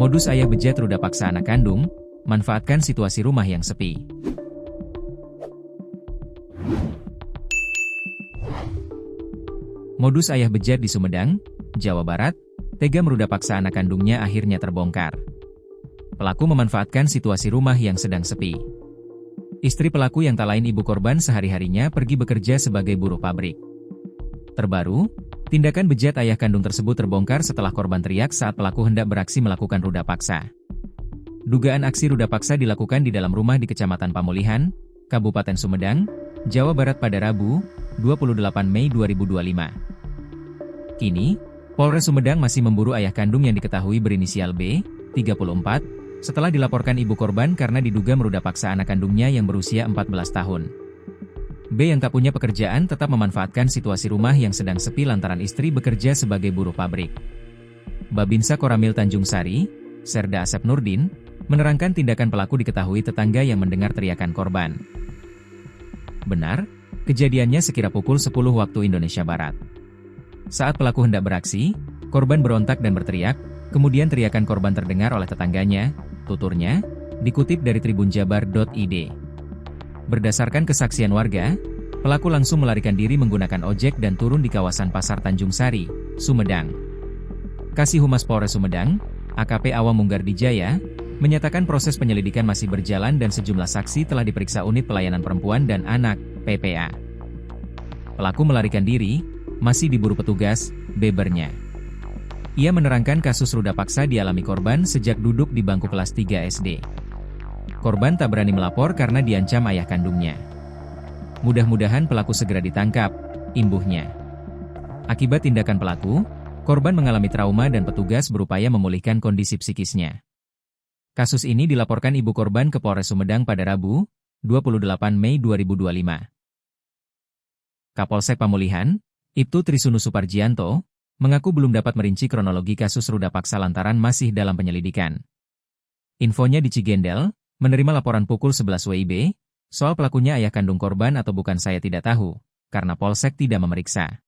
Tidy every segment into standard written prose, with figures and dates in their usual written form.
Modus ayah bejat ruda paksa anak kandung, manfaatkan situasi rumah yang sepi. Modus ayah bejat di Sumedang, Jawa Barat, tega meruda paksa anak kandungnya akhirnya terbongkar. Pelaku memanfaatkan situasi rumah yang sedang sepi. Istri pelaku yang tak lain ibu korban sehari-harinya pergi bekerja sebagai buruh pabrik. Terbaru, tindakan bejat ayah kandung tersebut terbongkar setelah korban teriak saat pelaku hendak beraksi melakukan ruda paksa. Dugaan aksi ruda paksa dilakukan di dalam rumah di Kecamatan Pamulihan, Kabupaten Sumedang, Jawa Barat pada Rabu, 28 Mei 2025. Kini, Polres Sumedang masih memburu ayah kandung yang diketahui berinisial B, 34, setelah dilaporkan ibu korban karena diduga meruda paksa anak kandungnya yang berusia 14 tahun. B yang tak punya pekerjaan tetap memanfaatkan situasi rumah yang sedang sepi lantaran istri bekerja sebagai buruh pabrik. Babinsa Koramil Tanjung Sari, Serda Asep Nurdin, menerangkan tindakan pelaku diketahui tetangga yang mendengar teriakan korban. Benar, kejadiannya sekira pukul 10 waktu Indonesia Barat. Saat pelaku hendak beraksi, korban berontak dan berteriak, kemudian teriakan korban terdengar oleh tetangganya, tuturnya, dikutip dari tribunjabar.id. Berdasarkan kesaksian warga, pelaku langsung melarikan diri menggunakan ojek dan turun di kawasan Pasar Tanjung Sari, Sumedang. Kasih Humas Polres Sumedang, AKP Awam Munggardijaya, menyatakan proses penyelidikan masih berjalan dan sejumlah saksi telah diperiksa Unit Pelayanan Perempuan dan Anak, PPA. Pelaku melarikan diri, masih diburu petugas, bebernya. Ia menerangkan kasus ruda paksa dialami korban sejak duduk di bangku kelas 3 SD. Korban tak berani melapor karena diancam ayah kandungnya. Mudah-mudahan pelaku segera ditangkap, imbuhnya. Akibat tindakan pelaku, korban mengalami trauma dan petugas berupaya memulihkan kondisi psikisnya. Kasus ini dilaporkan ibu korban ke Polres Sumedang pada Rabu, 28 Mei 2025. Kapolsek Pamulihan, Ibtu Trisunu Suparjianto, mengaku belum dapat merinci kronologi kasus ruda paksa lantaran masih dalam penyelidikan. Infonya di Cigendel, menerima laporan pukul 11 WIB, soal pelakunya ayah kandung korban atau bukan saya tidak tahu, karena Polsek tidak memeriksa.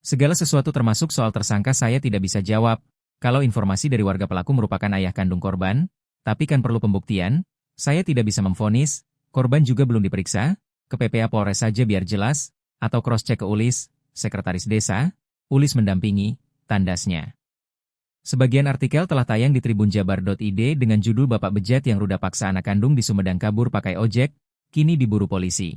Segala sesuatu termasuk soal tersangka saya tidak bisa jawab, kalau informasi dari warga pelaku merupakan ayah kandung korban, tapi kan perlu pembuktian, saya tidak bisa memvonis, korban juga belum diperiksa, ke PPA Polres saja biar jelas, atau cross-check ke ULIS, Sekretaris Desa, ULIS mendampingi, tandasnya. Sebagian artikel telah tayang di tribunjabar.id dengan judul Bapak Bejat yang ruda paksa anak kandung di Sumedang kabur pakai ojek, kini diburu polisi.